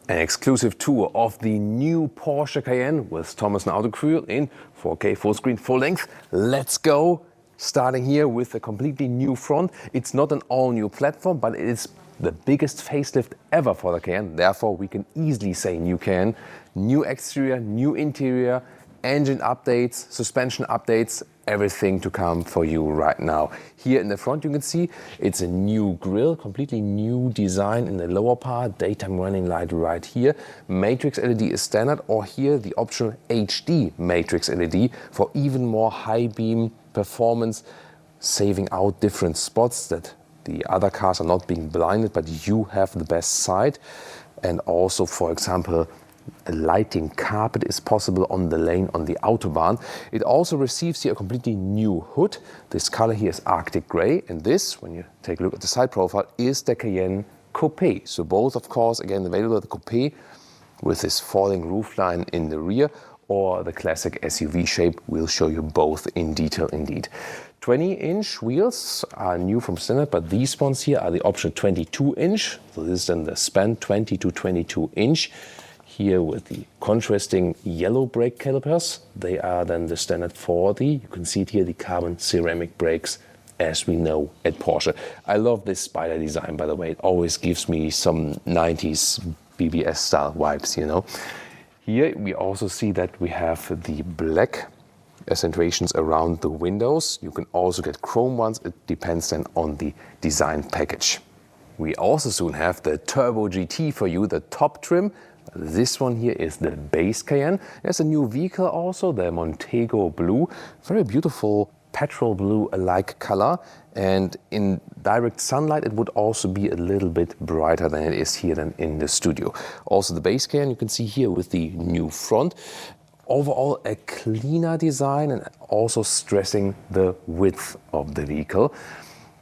An exclusive tour of the new Porsche Cayenne with Thomas and Autogefühl in 4K full screen, full length. Let's go! Starting here with a completely new front. It's not an all-new platform, but it is the biggest facelift ever for the Cayenne. Therefore, we can easily say new Cayenne. New exterior, new interior, engine updates, suspension updates, everything to come for you right now. Here in the front you can see it's a new grille, completely new design in the lower part, daytime running light right here. Matrix LED is standard, or here the optional HD Matrix LED for even more high beam performance, saving out different spots that the other cars are not being blinded, but you have the best sight. And also, for example, a lighting carpet is possible on the lane on the Autobahn. It also receives here a completely new hood. This color here is Arctic Grey, and this, when you take a look at the side profile, is the Cayenne Coupé. So both, of course, again available, the Coupé with this falling roofline in the rear, or the classic SUV shape. We'll show you both in detail indeed. 20-inch wheels are new from standard, but these ones here are the optional 22-inch. So this is then the span 20 to 22-inch. Here with the contrasting yellow brake calipers, they are then the standard 40. You can see it here, the carbon ceramic brakes, as we know at Porsche. I love this spider design, by the way. It always gives me some 90s BBS style vibes, you know. Here we also see that we have the black accentuations around the windows. You can also get chrome ones. It depends then on the design package. We also soon have the Turbo GT for you, the top trim. This one here is the base Cayenne. There's a new vehicle also, the Montego blue. Very beautiful petrol blue-alike color. And in direct sunlight, it would also be a little bit brighter than it is here than in the studio. Also the base Cayenne, you can see here with the new front. Overall, a cleaner design and also stressing the width of the vehicle.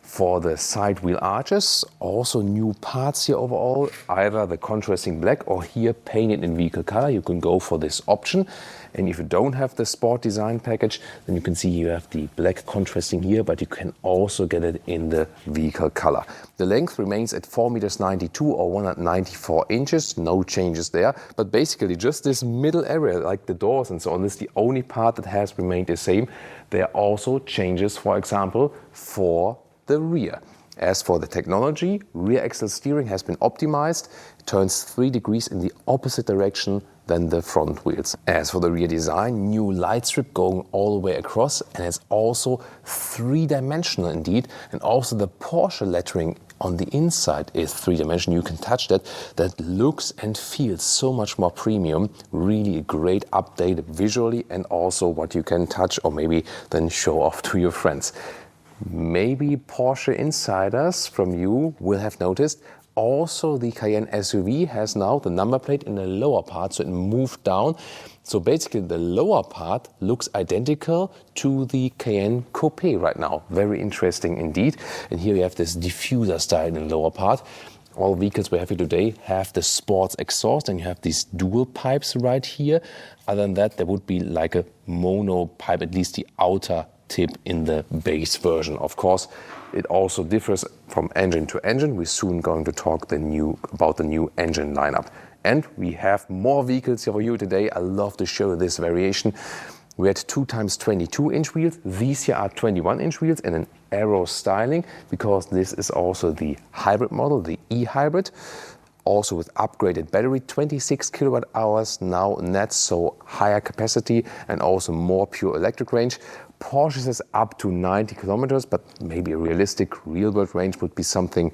For the side wheel arches, also new parts here overall, either the contrasting black or here painted in vehicle color. You can go for this option. And if you don't have the sport design package, then you can see you have the black contrasting here, but you can also get it in the vehicle color. The length remains at 4.92 meters or 194 inches, no changes there. But basically just this middle area, like the doors and so on, is the only part that has remained the same. There are also changes, for example, for the rear. As for the technology, rear axle steering has been optimized. It turns 3 degrees in the opposite direction than the front wheels. As for the rear design, new light strip going all the way across, and it's also three-dimensional indeed. And also the Porsche lettering on the inside is three-dimensional. You can touch that. That looks and feels so much more premium. Really a great update visually, and also what you can touch or maybe then show off to your friends. Maybe Porsche insiders from you will have noticed also the Cayenne SUV has now the number plate in the lower part, so it moved down. So basically the lower part looks identical to the Cayenne Coupé right now. Very interesting indeed. And here we have this diffuser style in the lower part. All vehicles we have here today have the sports exhaust, and you have these dual pipes right here. Other than that, there would be like a mono pipe, at least the outer tip in the base version. Of course, it also differs from engine to engine. We're soon going to talk about the new engine lineup. And we have more vehicles here for you today. I love to show this variation. We had 2x 22-inch wheels. These here are 21-inch wheels in an aero styling, because this is also the hybrid model, the e-hybrid. Also with upgraded battery, 26 kilowatt hours now net, so higher capacity and also more pure electric range. Porsche says up to 90 kilometers, but maybe a realistic real-world range would be something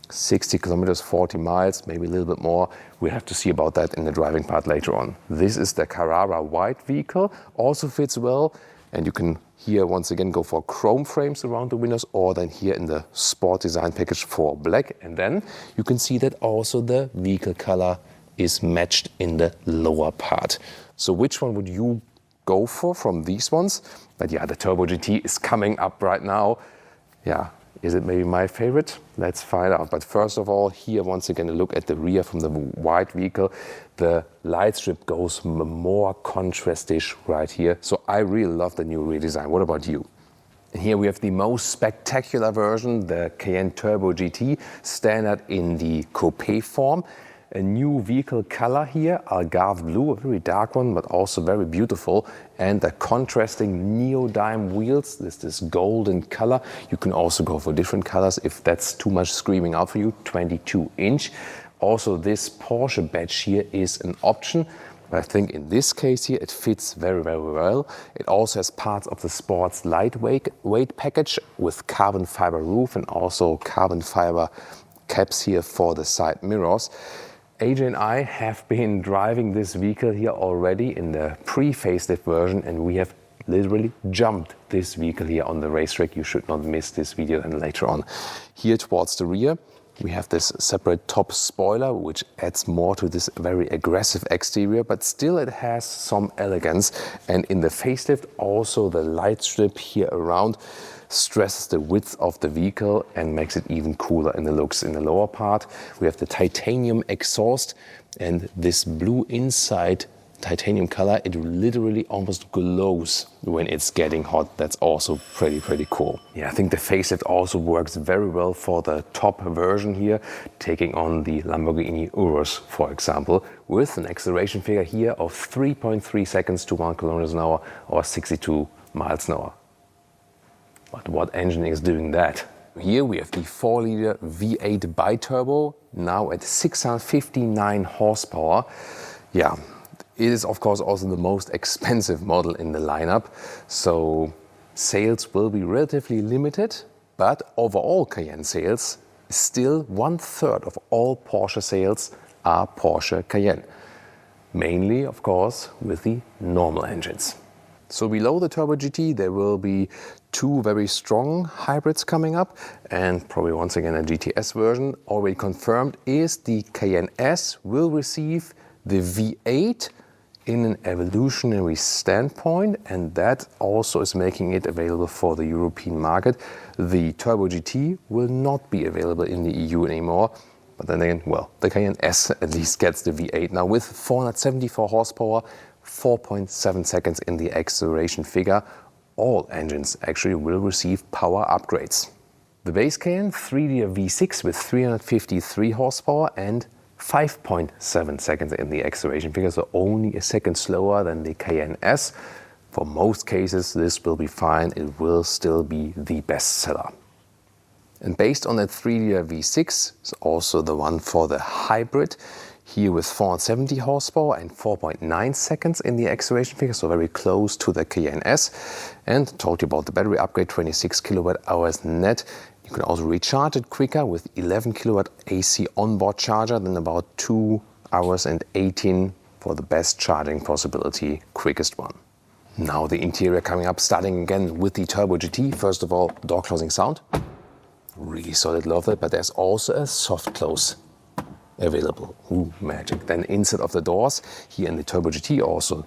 60 kilometers, 40 miles, maybe a little bit more. We have to see about that in the driving part later on. This is the Carrara White vehicle, also fits well, and you can here once again go for chrome frames around the windows, or then here in the sport design package for black. And then you can see that also the vehicle color is matched in the lower part. So which one would you go for from these ones? But yeah, the Turbo GT is coming up right now. Yeah, is it maybe my favorite? Let's find out. But first of all, here once again a look at the rear from the white vehicle. The light strip goes more contrastish right here. So I really love the new rear design. What about you? Here we have the most spectacular version, the Cayenne Turbo GT, standard in the Coupé form. a new vehicle color here, Algarve blue, a very dark one, but also very beautiful. And the contrasting neodyme wheels, this golden color. You can also go for different colors if that's too much screaming out for you, 22-inch. Also, this Porsche badge here is an option. But I think in this case here, it fits very, very well. It also has parts of the sports lightweight package with carbon fiber roof and also carbon fiber caps here for the side mirrors. AJ and I have been driving this vehicle here already in the pre-facelift version, and we have literally jumped this vehicle here on the racetrack. You should not miss this video then later on. Here towards the rear, we have this separate top spoiler, which adds more to this very aggressive exterior, but still it has some elegance. And in the facelift, also the light strip here around stresses the width of the vehicle and makes it even cooler in the looks. In the lower part, we have the titanium exhaust and this blue inside titanium color. It literally almost glows when it's getting hot. That's also pretty cool. Yeah, I think the facelift also works very well for the top version here, taking on the Lamborghini Urus, for example, with an acceleration figure here of 3.3 seconds to 1 kilometers an hour or 62 miles an hour. But what engine is doing that? Here we have the 4-liter V8 biturbo, now at 659 horsepower. Yeah. It is, of course, also the most expensive model in the lineup, so sales will be relatively limited, but overall Cayenne sales, still 1/3 of all Porsche sales are Porsche Cayenne. Mainly, of course, with the normal engines. So below the Turbo GT, there will be 2 very strong hybrids coming up, and probably once again a GTS version. Already confirmed is the Cayenne S will receive the V8 in an evolutionary standpoint, and that also is making it available for the European market. The Turbo GT will not be available in the EU anymore, but then again, well, the Cayenne S at least gets the V8 now with 474 horsepower, 4.7 seconds in the acceleration figure. All engines actually will receive power upgrades. The base Cayenne 3-liter V6 with 353 horsepower and 5.7 seconds in the acceleration figure, so only a second slower than the Cayenne S. For most cases, this will be fine. It will still be the best seller. And based on that 3-liter V6, is also the one for the hybrid, here with 470 horsepower and 4.9 seconds in the acceleration figure, so very close to the Cayenne S. And told you about the battery upgrade, 26 kilowatt hours net. You can also recharge it quicker with 11 kilowatt AC onboard charger, then about 2 hours and 18 for the best charging possibility, quickest one. Now the interior coming up, starting again with the Turbo GT. First of all, door closing sound. Really solid, love that, but there's also a soft close available. Ooh, magic. Then inside of the doors, here in the Turbo GT, also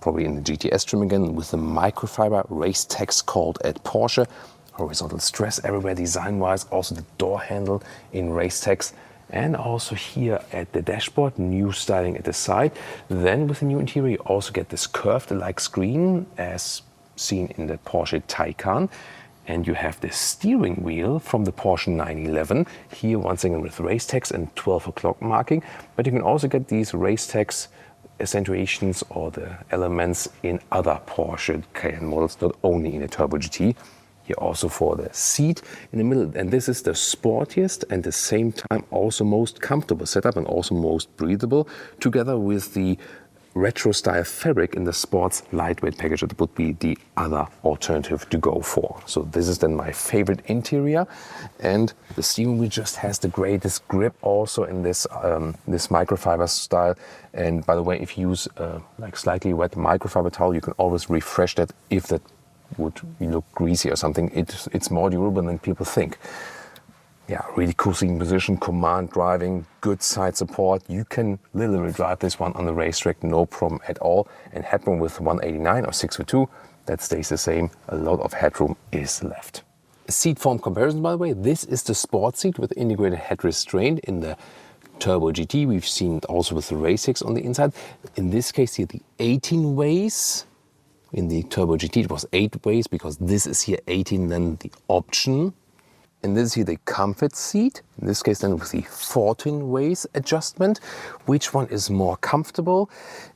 probably in the GTS trim again, with the microfiber racetex called at Porsche. Horizontal stress everywhere design-wise, also the door handle in racetex, and also here at the dashboard, new styling at the side. Then with the new interior, you also get this curved-like screen as seen in the Porsche Taycan. And you have the steering wheel from the Porsche 911, here once again with racetex and 12 o'clock marking. But you can also get these racetex accentuations or the elements in other Porsche Cayenne models, not only in the Turbo GT. Here also for the seat in the middle, and this is the sportiest and at the same time also most comfortable setup and also most breathable, together with the retro style fabric in the sports lightweight package. That would be the other alternative to go for. So this is then my favorite interior, and the steering wheel just has the greatest grip also in this this microfiber style. And by the way, if you use like slightly wet microfiber towel, you can always refresh that if that would look greasy or something. It's more durable than people think. Yeah, really cool seating position, command driving, good side support. You can literally drive this one on the racetrack, no problem at all. And headroom with 189 or 6'2", that stays the same. A lot of headroom is left. Seat form comparison, by the way, this is the sport seat with integrated head restraint. In the Turbo GT, we've seen it also with the racetex on the inside. In this case here, the 18 ways. In the Turbo GT, it was 8 ways, because this is here 18, then the option. and this is here the comfort seat. In this case then with the 14 ways adjustment. Which one is more comfortable?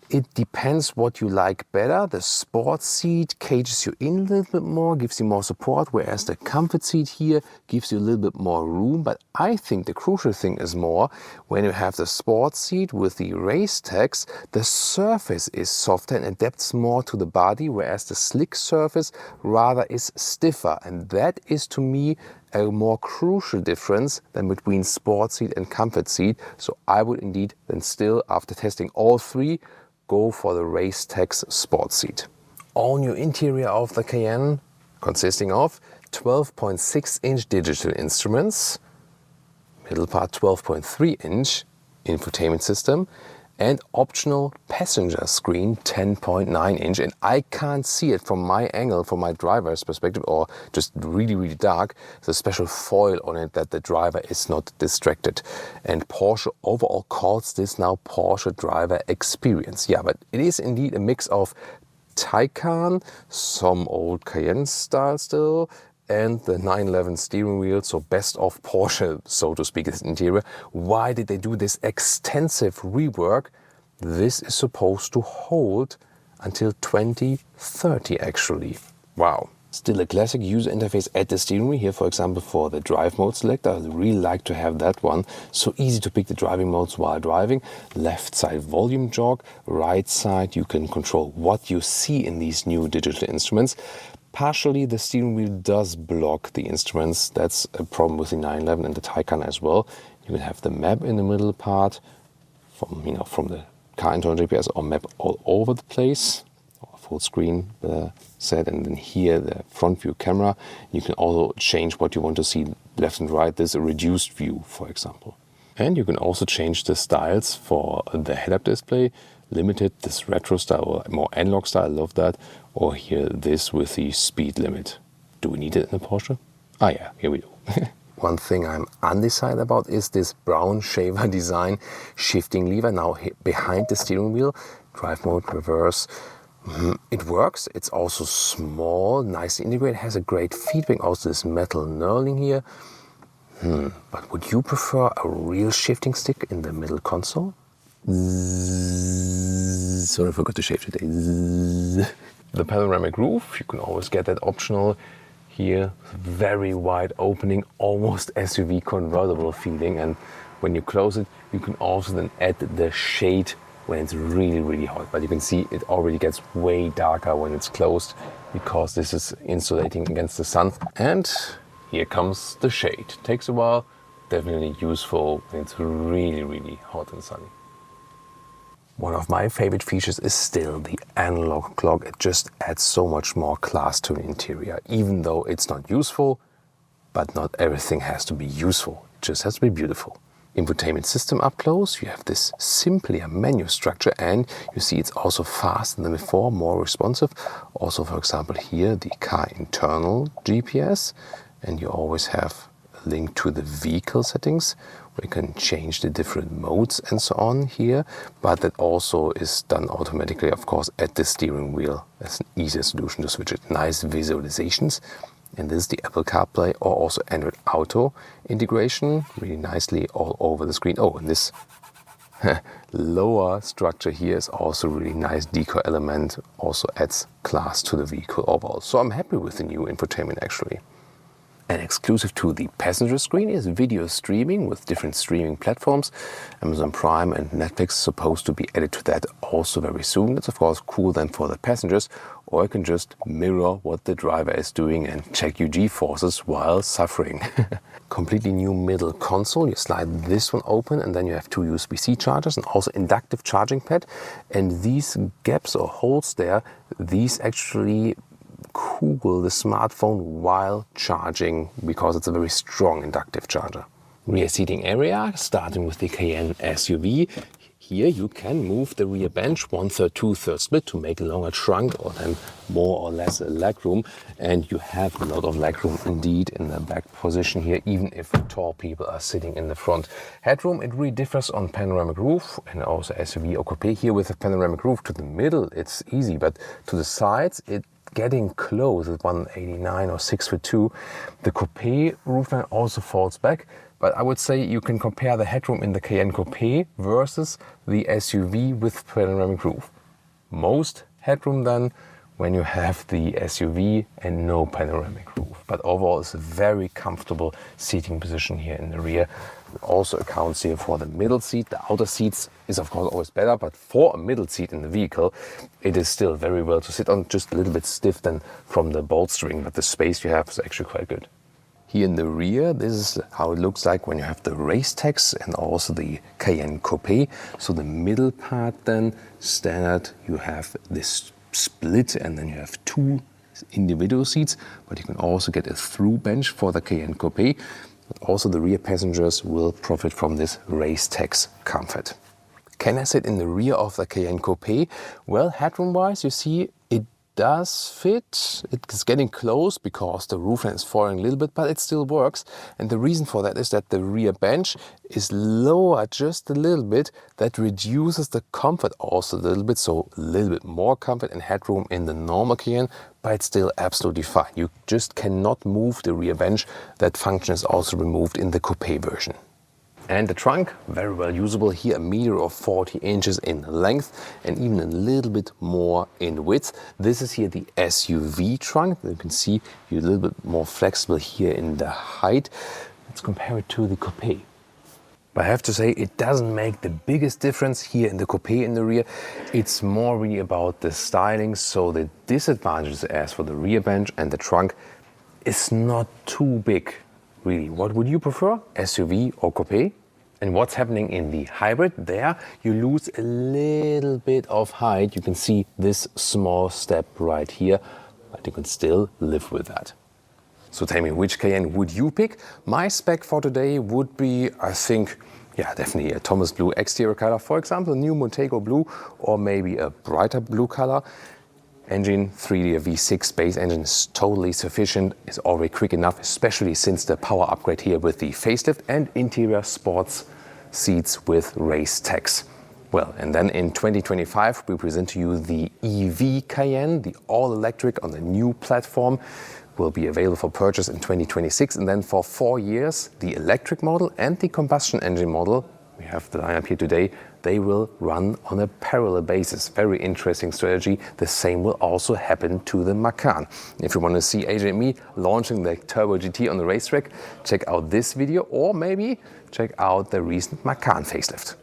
It depends what you like better. The sport seat cages you in a little bit more, gives you more support, whereas the comfort seat here gives you a little bit more room. But I think the crucial thing is more when you have the sport seat with the racetex, the surface is softer and adapts more to the body, whereas the slick surface rather is stiffer. And that is to me a more crucial difference than between sport seat and comfort seat. So I would indeed then still, after testing all three, go for the racetex sport seat. All new interior of the Cayenne, consisting of 12.6-inch digital instruments, middle part 12.3-inch infotainment system, and optional passenger screen 10.9-inch. And I can't see it from my angle, from my driver's perspective, or just really dark. There's a special foil on it that the driver is not distracted. And Porsche overall calls this now Porsche Driver Experience. Yeah, but it is indeed a mix of Taycan, some old Cayenne style still, and the 911 steering wheel, so best of Porsche, so to speak, this interior. Why did they do this extensive rework? This is supposed to hold until 2030 actually. Wow. Still a classic user interface at the steering wheel here, for example, for the drive mode selector. I really like to have that one. So easy to pick the driving modes while driving. Left side volume jog, right side you can control what you see in these new digital instruments. Partially the steering wheel does block the instruments. That's a problem with the 911 and the Taycan as well. You can have the map in the middle part from the car internal GPS, or map all over the place, or full screen set, and then here the front view camera. You can also change what you want to see left and right. There's a reduced view, for example. And you can also change the styles for the head-up display. Limited, this retro style, or more analog style, I love that. Or here, this with the speed limit. Do we need it in a Porsche? Ah yeah, here we do. One thing I'm undecided about is this brown shaver design shifting lever now behind the steering wheel. Drive mode, reverse. It works. It's also small, nicely integrated, has a great feedback. Also this metal knurling here. But would you prefer a real shifting stick in the middle console? Sorry, I forgot to shave today. The panoramic roof, you can always get that optional. Here, very wide opening, almost SUV convertible feeling. And when you close it, you can also then add the shade when it's really hot. But you can see it already gets way darker when it's closed, because this is insulating against the sun. And here comes the shade. Takes a while, definitely useful when it's really hot and sunny. One of my favorite features is still the analog clock. It just adds so much more class to the interior, even though it's not useful. But not everything has to be useful, it just has to be beautiful. Infotainment system up close, you have this simpler menu structure, and you see it's also faster than before, more responsive. Also, for example, here the car internal GPS, and you always have a link to the vehicle settings, where you can change the different modes and so on here, but that also is done automatically, of course, at the steering wheel. That's an easier solution to switch it. Nice visualizations. And this is the Apple CarPlay or also Android Auto integration, really nicely all over the screen. Oh, and this lower structure here is also really nice decor element, also adds class to the vehicle overall. So I'm happy with the new infotainment actually. And exclusive to the passenger screen is video streaming with different streaming platforms. Amazon Prime and Netflix supposed to be added to that also very soon. That's of course cool then for the passengers, or you can just mirror what the driver is doing and check your G-forces while suffering. Completely new middle console. You slide this one open and then you have two USB-C chargers and also inductive charging pad. And these gaps or holes there, these actually cool the smartphone while charging, because it's a very strong inductive charger. Rear seating area, starting with the Cayenne SUV. Here you can move the rear bench 1/3, 2/3 split to make a longer trunk, or then more or less legroom. And you have a lot of legroom indeed in the back position here, even if tall people are sitting in the front. Headroom, it really differs on panoramic roof and also SUV or Coupé. Here with the panoramic roof to the middle, it's easy, but to the sides, it getting close at 189 or 6'2". The Coupé roofline also falls back, but I would say you can compare the headroom in the Cayenne Coupé versus the SUV with panoramic roof. Most headroom then when you have the SUV and no panoramic roof. But overall, it's a very comfortable seating position here in the rear. It also accounts here for the middle seat. The outer seats is of course always better, but for a middle seat in the vehicle, it is still very well to sit on, just a little bit stiff than from the bolstering, but the space you have is actually quite good. Here in the rear, this is how it looks like when you have the racetex and also the Cayenne Coupé. So the middle part then, standard, you have this split and then you have two individual seats, but you can also get a through bench for the Cayenne Coupé. But also the rear passengers will profit from this racetex comfort. Can I sit in the rear of the Cayenne Coupé? Well, headroom wise, you see it does fit. It's getting close because the roofline is falling a little bit, but it still works. And the reason for that is that the rear bench is lower just a little bit. That reduces the comfort also a little bit, so a little bit more comfort and headroom in the normal Cayenne, but it's still absolutely fine. You just cannot move the rear bench. That function is also removed in the Coupé version. And the trunk, very well usable here, 1.40 meters in length and even a little bit more in width. This is here the SUV trunk. You can see you're a little bit more flexible here in the height. Let's compare it to the Coupé. But I have to say, it doesn't make the biggest difference here in the Coupé in the rear. It's more really about the styling. So the disadvantages as for the rear bench and the trunk is not too big. Really, what would you prefer, SUV or Coupé? And what's happening in the hybrid? There you lose a little bit of height. You can see this small step right here, but you can still live with that. So tell me, which Cayenne would you pick? My spec for today would be, I think, yeah, definitely a Thomas Blue exterior color. For example, a new Montego blue or maybe a brighter blue color. Engine, 3-liter V6 base engine is totally sufficient, is already quick enough, especially since the power upgrade here with the facelift and interior sports seats with racetex. Well, and then in 2025 we present to you the EV Cayenne, the all-electric on the new platform. Will be available for purchase in 2026, and then for 4 years the electric model and the combustion engine model, we have the lineup here today, they will run on a parallel basis. Very interesting strategy. The same will also happen to the Macan. If you want to see AJ and me launching the Turbo GT on the racetrack, check out this video or maybe check out the recent Macan facelift.